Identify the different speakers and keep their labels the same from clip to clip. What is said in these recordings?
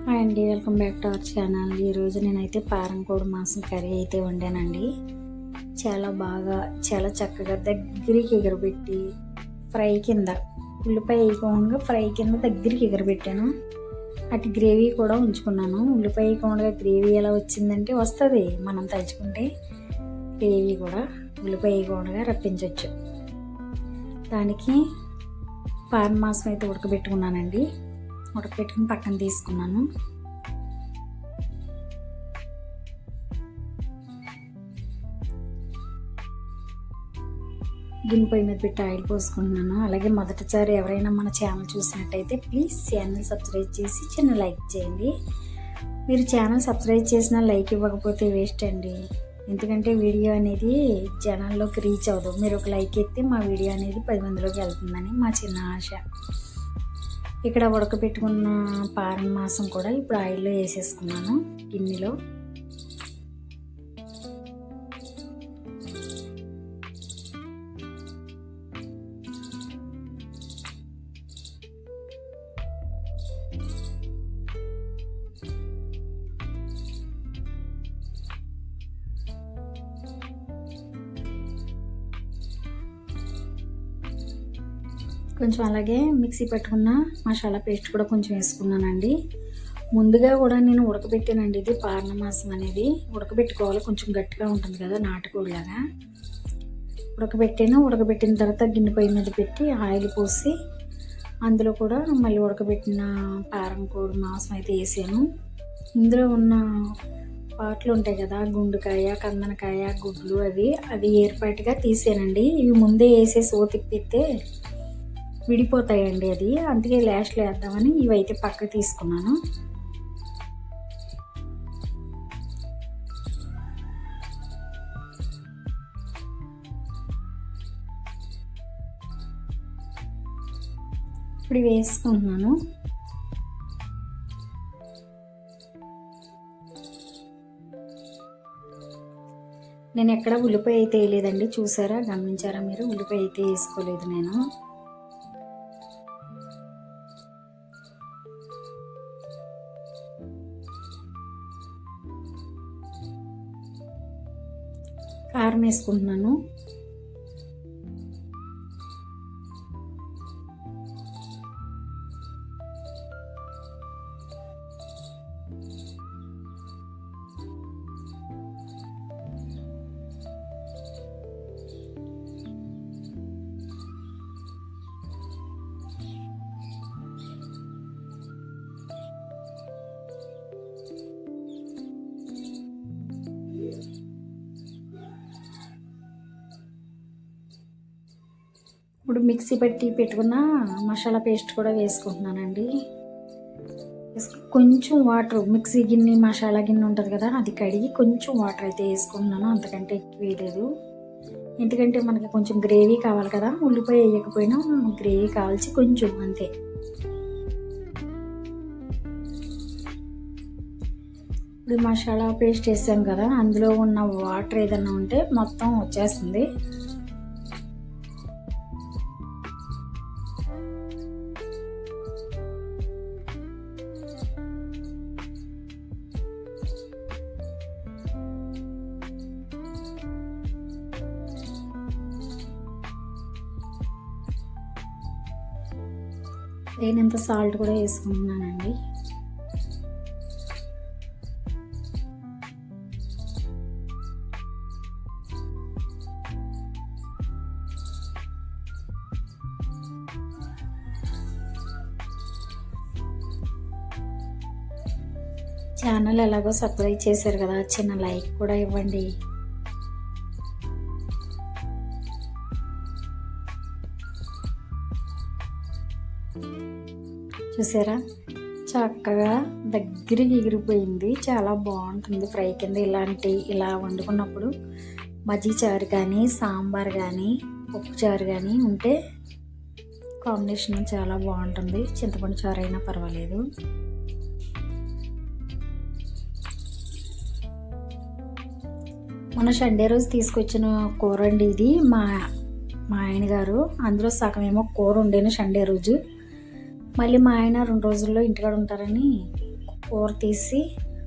Speaker 1: Hi అండి, welcome back to our channel. ఈరోజు నేనైతే పారంకోడి మాంసం కర్రీ అయితే వండానండి. చాలా చక్కగా దగ్గరికి ఎగరబెట్టి ఫ్రై కింద ఉల్లిపాయ వేయకుండా ఫ్రై కింద దగ్గరికి ఎగరబెట్టాను. అటు గ్రేవీ కూడా ఉంచుకున్నాను. ఉల్లిపాయ వేయకుండా గ్రేవీ ఎలా వచ్చిందంటే వస్తుంది, మనం తలుచుకుంటే గ్రేవీ కూడా ఉల్లిపాయ వేయకుండా రప్పించవచ్చు. దానికి పాన్ మాంసం అయితే ఉడకబెట్టుకున్నానండి. ఉడకబెట్టుకుని పక్కన తీసుకున్నాను. గిన్నె పొయ్యి మీద పెట్టి ఆయిల్ పోసుకుంటున్నాను. అలాగే మొదటిసారి ఎవరైనా మన ఛానల్ చూసినట్టయితే ప్లీజ్ ఛానల్ సబ్స్క్రైబ్ చేసి చిన్న లైక్ చేయండి. మీరు ఛానల్ సబ్స్క్రైబ్ చేసినా లైక్ ఇవ్వకపోతే వేస్ట్ అండి. ఎందుకంటే వీడియో అనేది జనాల్లోకి రీచ్ అవ్వదు. మీరు ఒక లైక్ ఇస్తే మా వీడియో అనేది 10 మందిలోకి వెళ్తుందని మా చిన్న ఆశ. ఇక్కడ ఉడకబెట్టుకున్న పారం మాంసం కూడా ఇప్పుడు ఆయిల్లో వేసేసుకున్నాను గిన్నెలో. కొంచెం అలాగే మిక్సీ పెట్టుకున్న మసాలా పేస్ట్ కూడా కొంచెం వేసుకున్నానండి. ముందుగా కూడా నేను ఉడకబెట్టానండి. ఇది పారణ మాంసం అనేది ఉడకబెట్టుకోవాలి, కొంచెం గట్టిగా ఉంటుంది కదా నాటుకోడిలాగా. ఉడకబెట్టిన తర్వాత గిన్నె పొయ్యి మీద పెట్టి ఆయిల్ పోసి అందులో కూడా మళ్ళీ ఉడకబెట్టిన పారం కోడి మాంసం అయితే వేసాను. ఇందులో ఉన్న పాటలు ఉంటాయి కదా, గుండుకాయ, కందనకాయ, గుడ్లు అవి ఏర్పాటుగా తీసానండి. ఇవి ముందే వేసేసి తిప్పితే విడిపోతాయండి, అది అందుకే లాస్ట్లో వేద్దామని ఇవైతే పక్కకు తీసుకున్నాను. ఇప్పుడు వేసుకుంటున్నాను. నేను ఎక్కడ ఉల్లిపాయ అయితే వేయలేదండి, చూసారా, గమనించారా మీరు? ఉల్లిపాయ అయితే వేసుకోలేదు నేను. కారం వేసుకుంటున్నాను. ఇప్పుడు మిక్సీ పెట్టి పెట్టుకున్న మసాలా పేస్ట్ కూడా వేసుకుంటున్నానండి. కొంచెం వాటర్, మిక్సీ గిన్నె మసాలా గిన్నె ఉంటుంది కదా, అది కడిగి కొంచెం వాటర్ అయితే వేసుకుంటున్నాను, అంతకంటే ఎక్కువ వేయలేదు. ఎందుకంటే మనకి కొంచెం గ్రేవీ కావాలి కదా, ఉల్లిపాయ వేయకపోయినా గ్రేవీ కావాల్సి కొంచెం అంతే. ఇప్పుడు మసాలా పేస్ట్ వేసాం కదా, అందులో ఉన్న వాటర్ ఏదైనా ఉంటే మొత్తం వచ్చేస్తుంది. తగినంత సాల్ట్ కూడా వేసుకుంటున్నానండి. ఛానల్ ఎలాగో సబ్స్క్రైబ్ చేశారు కదా, చిన్న లైక్ కూడా ఇవ్వండి. చూసారా, చక్కగా దగ్గరికి ఎగిరిపోయింది. చాలా బాగుంటుంది ఫ్రై కింద. ఇలా వండుకున్నప్పుడు మజ్జిగ చారు కానీ, సాంబార్ కానీ, పప్పు చారు కానీ ఉంటే కాంబినేషన్ చాలా బాగుంటుంది. చింతపండు చారు అయినా పర్వాలేదు. మొన్న సండే రోజు తీసుకొచ్చిన కూర అండి ఇది. మా ఆయన గారు అందులో సగమేమో కూర వండాను సండే రోజు. మళ్ళీ మా ఆయన 2 రోజుల్లో ఇంటికాడ ఉంటారని కూర తీసి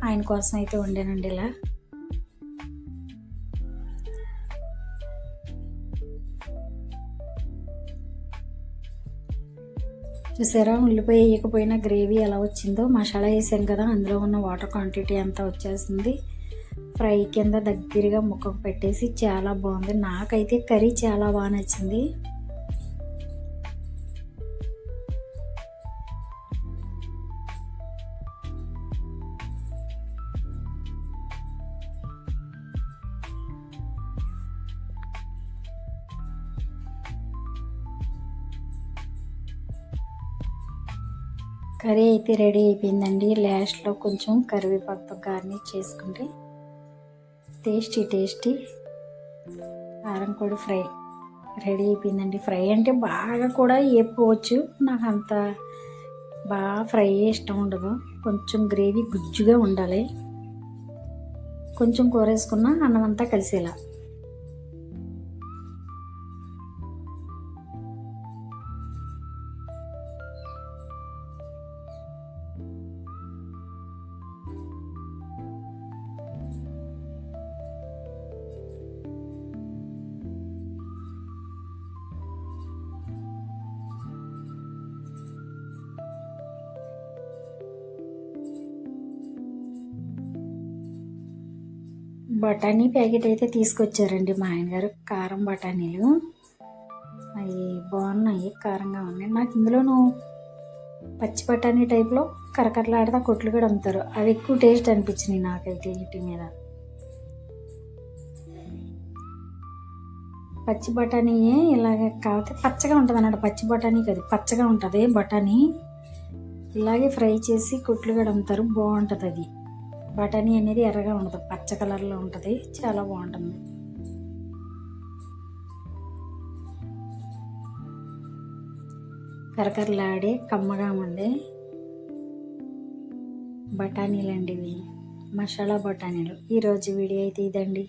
Speaker 1: ఆయన కోసం అయితే వండానండి ఇలా. చూసారా ఉల్లిపాయ వేయకపోయినా గ్రేవీ ఎలా వచ్చిందో. మసాలా వేసాం కదా, అందులో ఉన్న వాటర్ క్వాంటిటీ అంతా వచ్చేసింది. ఫ్రై కింద దగ్గరగా ముక్కకు పెట్టేసి చాలా బాగుంది. నాకైతే కర్రీ చాలా బాగా నచ్చింది. కర్రీ అయితే రెడీ అయిపోయిందండి. లాస్ట్లో కొంచెం కరివేపాకుతో గార్నిష్ చేసుకుంటే టేస్టీ కారం పొడి ఫ్రై రెడీ అయిపోయిందండి. ఫ్రై అంటే బాగా కూడా వేపుకోవచ్చు, నాకు అంత బాగా ఫ్రై ఇష్టం ఉండదు. కొంచెం గ్రేవీ గుజ్జుగా ఉండాలి. కొంచెం కూర వేసుకున్న అన్నం అంతా కలిసేలా. బఠానీ ప్యాకెట్ అయితే తీసుకొచ్చారండి మా ఆయన గారు. కారం బఠానీలు అవి బాగున్నాయి, కారంగా ఉన్నాయి. నాకు ఇందులోనూ పచ్చి బఠానీ టైప్లో కరకరలాడితే కొట్లు కూడా అమ్ముతారు, అవి ఎక్కువ టేస్ట్ అనిపించినాయి నాకైతే. వీటి మీద పచ్చి బఠానీ ఇలాగే కాకపోతే పచ్చగా ఉంటుంది అన్నట్టు. పచ్చి బఠానీ కాదు, పచ్చగా ఉంటుంది బఠానీ. ఇలాగే ఫ్రై చేసి కొట్లు కూడా అమ్ముతారు, బాగుంటుంది అది. బఠానీ అనేది ఎర్రగా ఉండదు, పచ్చ కలర్లో ఉంటుంది, చాలా బాగుంటుంది. కరకరలాడే కమ్మగా ఉండే బఠానీలు అండి ఇవి, మసాలా బఠానీలు. ఈరోజు వీడియో అయితే ఇదండి.